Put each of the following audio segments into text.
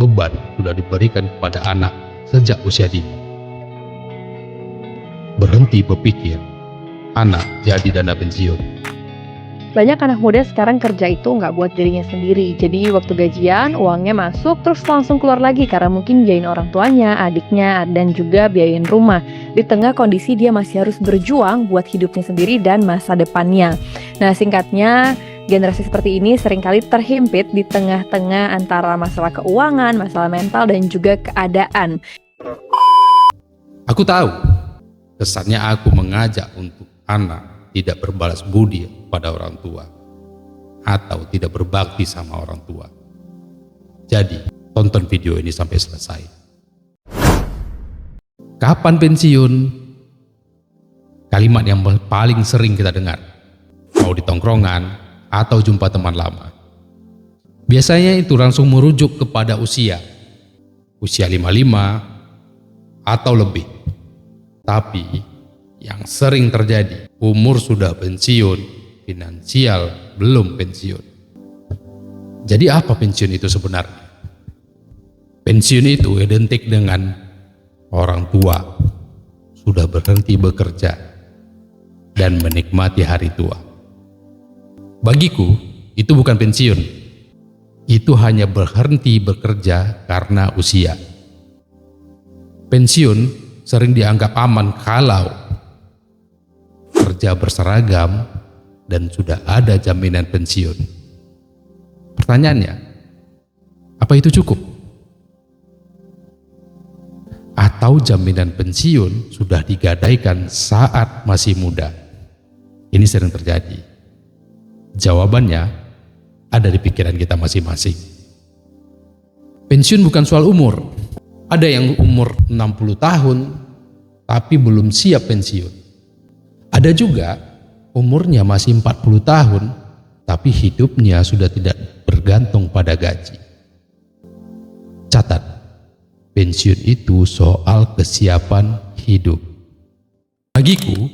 beban sudah diberikan kepada anak sejak usia dini. Berhenti berpikir, anak jadi dana pensiun. Banyak anak muda sekarang kerja itu nggak buat dirinya sendiri. Jadi waktu gajian, uangnya masuk terus langsung keluar lagi karena mungkin biayain orang tuanya, adiknya, dan juga biayain rumah. Di tengah kondisi dia masih harus berjuang buat hidupnya sendiri dan masa depannya. Nah, singkatnya, generasi seperti ini seringkali terhimpit di tengah-tengah antara masalah keuangan, masalah mental, dan juga keadaan. Aku tahu, kesannya aku mengajak untuk anak tidak berbalas budi pada orang tua atau tidak berbakti sama orang tua. Jadi, tonton video ini sampai selesai. Kapan pensiun? Kalimat yang paling sering kita dengar, mau di tongkrongan atau jumpa teman lama. Biasanya itu langsung merujuk kepada usia 55 atau lebih. Tapi yang sering terjadi, umur sudah pensiun, finansial belum pensiun. Jadi apa pensiun itu sebenarnya? Pensiun itu identik dengan orang tua sudah berhenti bekerja dan menikmati hari tua. Bagiku, itu bukan pensiun. Itu hanya berhenti bekerja karena usia. Pensiun sering dianggap aman kalau kerja berseragam dan sudah ada jaminan pensiun. Pertanyaannya, apa itu cukup? Atau jaminan pensiun sudah digadaikan saat masih muda? Ini sering terjadi. Jawabannya ada di pikiran kita masing-masing. Pensiun bukan soal umur. Ada yang umur 60 tahun tapi belum siap pensiun. Ada juga umurnya masih 40 tahun, tapi hidupnya sudah tidak bergantung pada gaji. Catat, pensiun itu soal kesiapan hidup. Bagiku,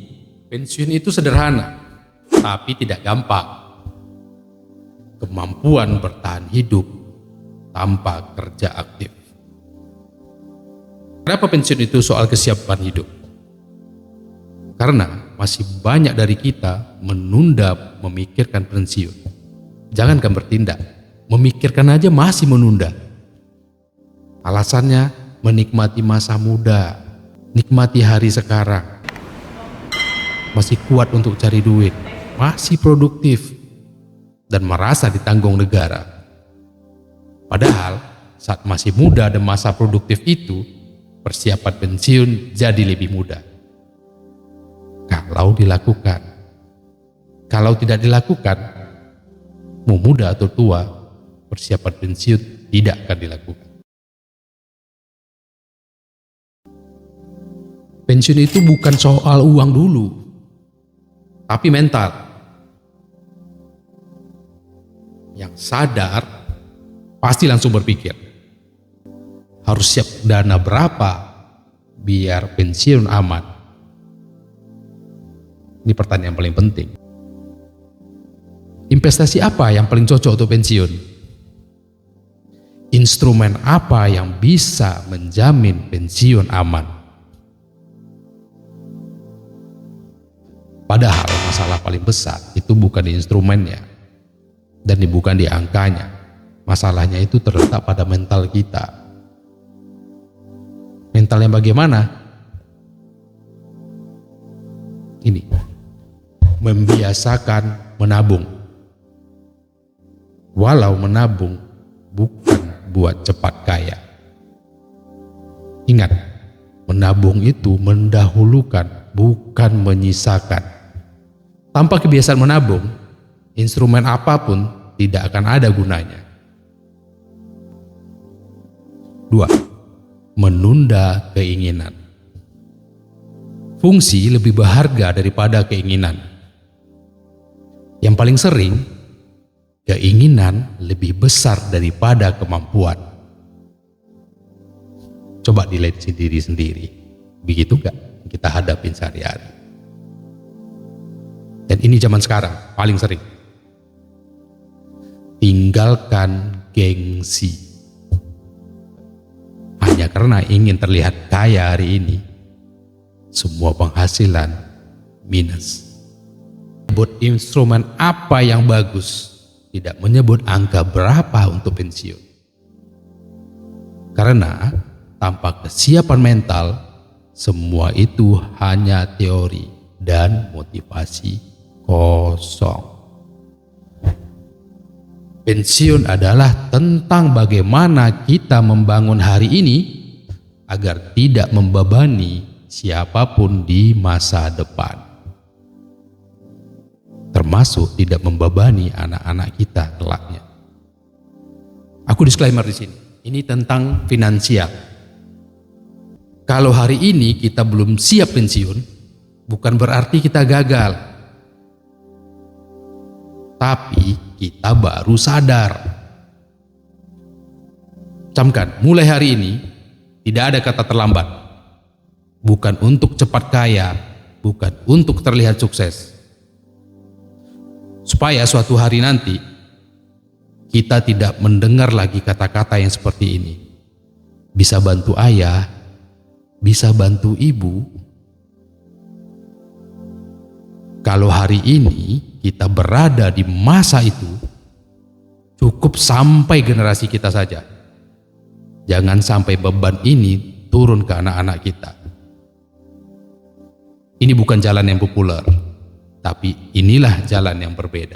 pensiun itu sederhana, tapi tidak gampang. Kemampuan bertahan hidup tanpa kerja aktif. Kenapa pensiun itu soal kesiapan hidup? Karena masih banyak dari kita menunda memikirkan pensiun. Jangankan bertindak, memikirkan aja masih menunda. Alasannya menikmati masa muda, nikmati hari sekarang. Masih kuat untuk cari duit, masih produktif, dan merasa ditanggung negara. Padahal saat masih muda dan masa produktif itu, persiapan pensiun jadi lebih mudah. Kalau dilakukan. Kalau tidak dilakukan, mau muda atau tua, persiapan pensiun tidak akan dilakukan. Pensiun itu bukan soal uang dulu, tapi mental. Yang sadar pasti langsung berpikir, harus siap dana berapa biar pensiun aman. Ini pertanyaan paling penting. Investasi apa yang paling cocok untuk pensiun? Instrumen apa yang bisa menjamin pensiun aman? Padahal masalah paling besar itu bukan di instrumennya dan bukan di angkanya. Masalahnya itu terletak pada mental kita. Mental yang bagaimana? Ini, membiasakan menabung. Walau menabung bukan buat cepat kaya. Ingat, menabung itu mendahulukan, bukan menyisakan. Tanpa kebiasaan menabung, instrumen apapun tidak akan ada gunanya. 2. Menunda keinginan. Fungsi lebih berharga daripada keinginan. Yang paling sering, keinginan lebih besar daripada kemampuan. Coba dilihat sendiri-sendiri. Begitu gak kita hadapin sehari-hari? Dan ini zaman sekarang paling sering. Tinggalkan gengsi. karena ingin terlihat kaya hari ini, semua penghasilan minus. Menyebut instrumen apa yang bagus, tidak menyebut angka berapa untuk pensiun. Karena tanpa kesiapan mental, semua itu hanya teori dan motivasi kosong. Pensiun adalah tentang bagaimana kita membangun hari ini agar tidak membebani siapapun di masa depan, termasuk tidak membebani anak-anak kita kelaknya. Aku disclaimer di sini. Ini tentang finansial. Kalau hari ini kita belum siap pensiun, bukan berarti kita gagal. Tapi kita baru sadar. Camkan, mulai hari ini tidak ada kata terlambat. Bukan untuk cepat kaya, bukan untuk terlihat sukses. Supaya suatu hari nanti kita tidak mendengar lagi kata-kata yang seperti ini. Bisa bantu ayah, bisa bantu ibu. Kalau hari ini kita berada di masa itu, cukup sampai generasi kita saja. Jangan sampai beban ini turun ke anak-anak kita. Ini bukan jalan yang populer, tapi inilah jalan yang berbeda.